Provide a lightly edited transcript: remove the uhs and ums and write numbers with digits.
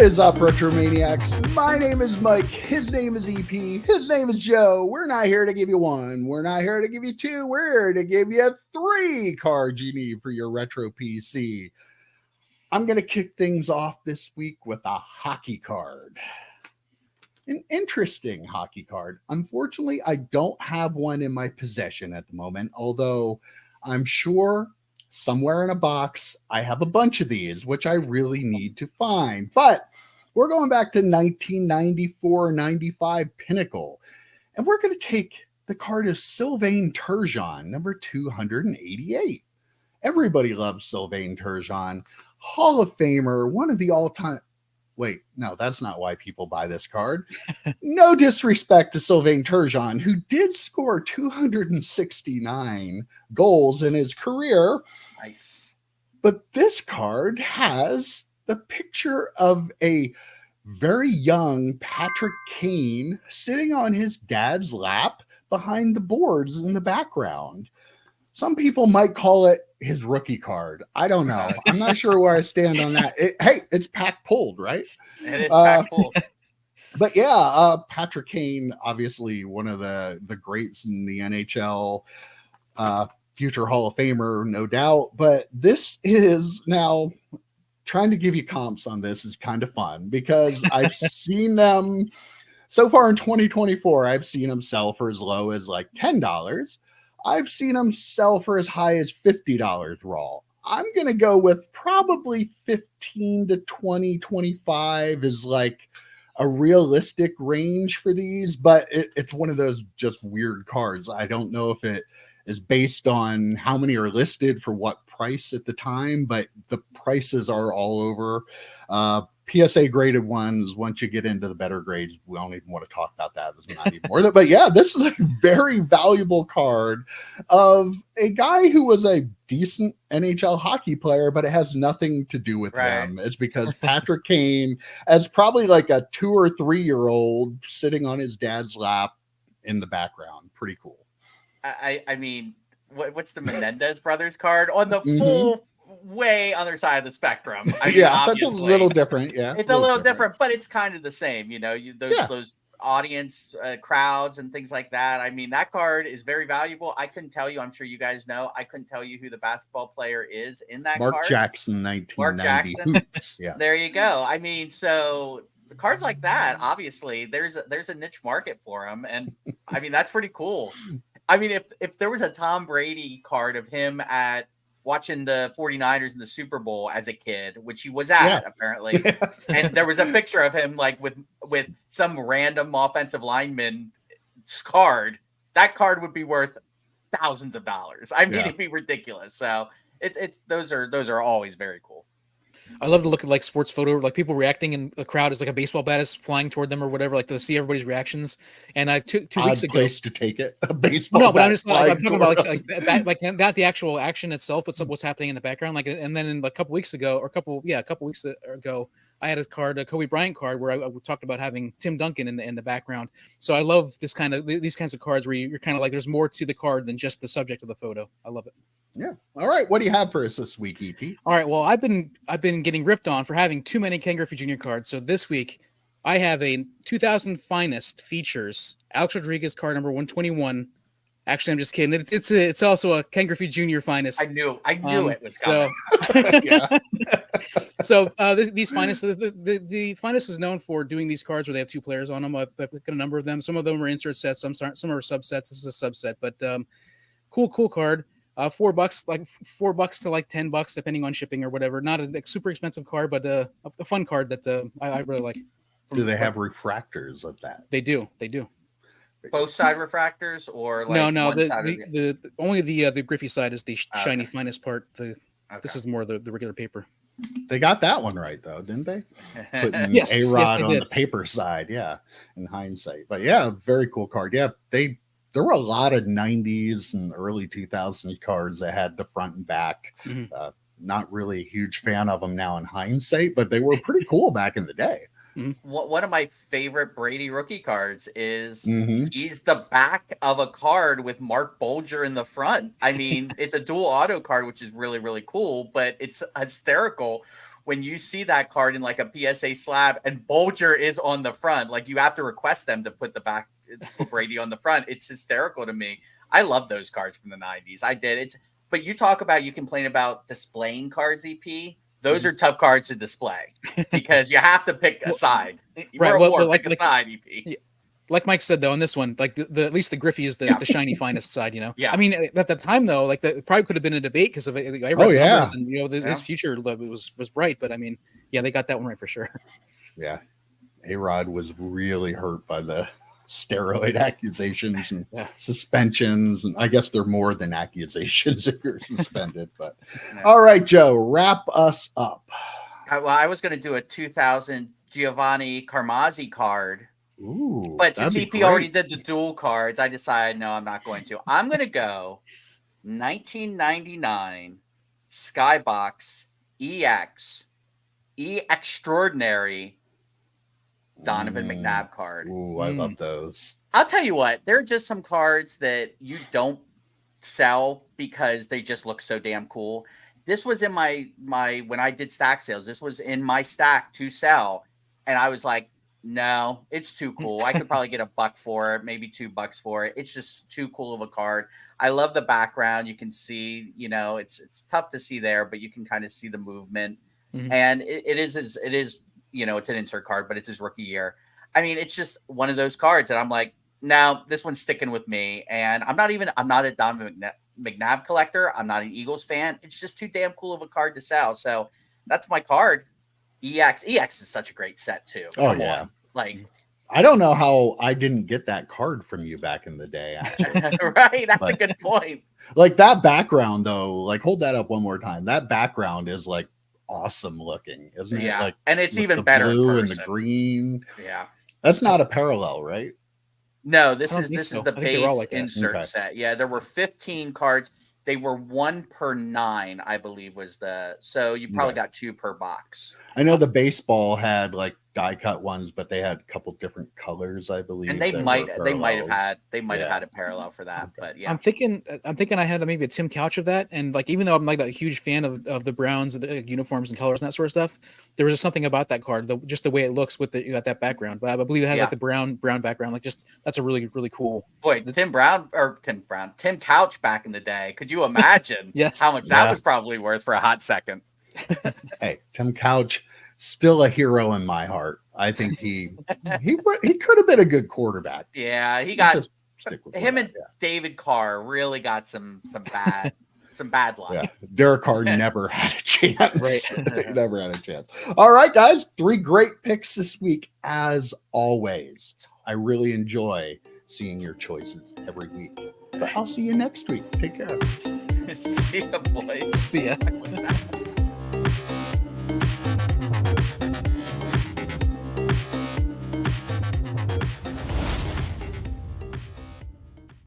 is up, Retromaniacs? My name is Mike. His name is EP. His name is Joe. We're not here to give you one. We're not here to give you two. We're here to give you 3 cards you need for your retro PC. I'm going to kick things off this week with a hockey card. An interesting hockey card. Unfortunately, I don't have one in my possession at the moment, although I'm sure somewhere in a box I have a bunch of these, which I really need to find. But we're going back to 1994-95 Pinnacle, and we're going to take the card of Sylvain Turgeon, number 288. Everybody loves Sylvain Turgeon, Hall of Famer, one of the all-time. Wait, no, that's not why people buy this card. No disrespect to Sylvain Turgeon, who did score 269 goals in his career. Nice. But this card has the picture of a very young Patrick Kane sitting on his dad's lap behind the boards in the background. Some people might call it his rookie card. I don't know. I'm not sure where I stand on that. Hey, it's pack pulled, right? It is pack pulled. But yeah, Patrick Kane, obviously one of the greats in the NHL, future Hall of Famer, no doubt. But this is now trying to give you comps on this is kind of fun because I've seen them so far in 2024. I've seen them sell for as low as like $10. I've seen them sell for as high as $50 raw. I'm going to go with probably 15 to 20, 25 is like a realistic range for these, but it's one of those just weird cards. I don't know if it is based on how many are listed for what price at the time, but the prices are all over. PSA graded ones, once you get into the better grades, we don't even want to talk about that. There's not even more. But yeah, this is a very valuable card of a guy who was a decent NHL hockey player, but it has nothing to do with him. It's because Patrick Kane, as probably like a 2 or 3 year old sitting on his dad's lap in the background. Pretty cool. I mean, what's the Menendez brothers card on the full way other side of the spectrum? I mean, yeah, that's a little different. Yeah, it's a little different, but it's kind of the same. You know, those audience crowds and things like that. I mean, that card is very valuable. I couldn't tell you. I'm sure you guys know. I couldn't tell you who the basketball player is in that card. Mark Jackson, 1990. Mark Jackson. Yeah, there you go. I mean, so the cards like that, obviously, there's a niche market for them, and I mean that's pretty cool. I mean, if there was a Tom Brady card of him at watching the 49ers in the Super Bowl as a kid, which he was at apparently, and there was a picture of him like with some random offensive lineman card, that card would be worth thousands of dollars. I mean, it'd be ridiculous. So it's those are always very cool. I love to look at like sports photo, like people reacting in the crowd as like a baseball bat is flying toward them or whatever, like to see everybody's reactions. And two weeks ago, place to take it, a baseball. No, but I'm talking about like not the actual action itself, but what's happening in the background. Like, and then a couple weeks ago, I had a card, a Kobe Bryant card, where I talked about having Tim Duncan in the background. So I love these kinds of cards where you're kind of like there's more to the card than just the subject of the photo. I love it. Yeah. All right. What do you have for us this week, EP? All right. Well, I've been getting ripped on for having too many Ken Griffey Jr. cards. So this week, I have a 2000 Finest features Alex Rodriguez card number 121. Actually, I'm just kidding. It's also a Ken Griffey Jr. Finest. I knew it was coming. So, these Finest, the Finest is known for doing these cards where they have 2 players on them. I've got a number of them. Some of them are insert sets. Some are subsets. This is a subset, but cool card. $4, like $4 to like $10, depending on shipping or whatever. Not a super expensive card, but a fun card that I really like. Do they have refractors of that? They do. Both side refractors, or like no. One side the only the Griffey side is the shiny Finest part. This is more the regular paper. They got that one right though, didn't they? Putting yes, A-Rod on the paper side, in hindsight. But yeah, very cool card. Yeah, there were a lot of 90s and early 2000s cards that had the front and back. Not really a huge fan of them now in hindsight, but they were pretty cool back in the day. One of my favorite Brady rookie cards is he's the back of a card with Mark Bolger in the front. I mean, it's a dual auto card, which is really, really cool, but it's hysterical when you see that card in like a PSA slab and Bolger is on the front, like you have to request them to put Brady on the front. It's hysterical to me. I love those cards from the 90s. I did. But you complain about displaying cards, EP. Those are tough cards to display because you have to pick a side. Right. Well, pick a side, EP. Yeah. Like Mike said, though, on this one, like at least the Griffey is the shiny finest side, Yeah. I mean, at the time, though, like it probably could have been a debate because of numbers and his future was bright. But I mean, they got that one right for sure. Yeah, A-Rod was really hurt by the steroid accusations and suspensions, and I guess they're more than accusations if you're suspended. But all right, Joe, wrap us up. I was going to do a 2000 Giovanni Carmazzi card. Ooh, but since EP already did the dual cards, I decided no, I'm not going to. I'm going to go 1999 Skybox EX Extraordinary Donovan McNabb card. Ooh, I love those. I'll tell you what, there are just some cards that you don't sell because they just look so damn cool. This was in my when I did stack sales, this was in my stack to sell, and I was like, no, it's too cool. I could probably get $1 for it, maybe $2 for it. It's just too cool of a card. I love the background. You can see, it's tough to see there, but you can kind of see the movement. And it is, it's an insert card, but it's his rookie year. I mean, it's just one of those cards that I'm like, no, this one's sticking with me. And I'm not a Donovan McNabb collector. I'm not an Eagles fan. It's just too damn cool of a card to sell. So that's my card. EX is such a great set too. Come on. Like, I don't know how I didn't get that card from you back in the day, actually. Right, that's a good point. Like that background though, like hold that up one more time. That background is like awesome looking, isn't it? Like, and it's even better blue in and the green. Yeah. That's not a parallel, right? No, this is the base insert set. Yeah, there were 15 cards. They were 1 per 9, I believe, so you probably got 2 per box. I know the baseball had like die cut ones, but they had a couple different colors, I believe. And they might have had a parallel for that. But yeah, I'm thinking I had maybe a Tim Couch of that, and like even though I'm like a huge fan of the Browns, the uniforms and colors and that sort of stuff, there was just something about that card, just the way it looks with that background. But I believe it had like the brown background, like just that's a really really cool. Boy, Tim Couch back in the day. Could you imagine how much that was probably worth for a hot second? Hey, Tim Couch, still a hero in my heart. I think he could have been a good quarterback. Yeah, he got him and David Carr really got some bad luck. Yeah, Derek Carr never had a chance. Right, he never had a chance. All right, guys, 3 great picks this week as always. I really enjoy seeing your choices every week. But I'll see you next week. Take care. See ya, boys. See ya.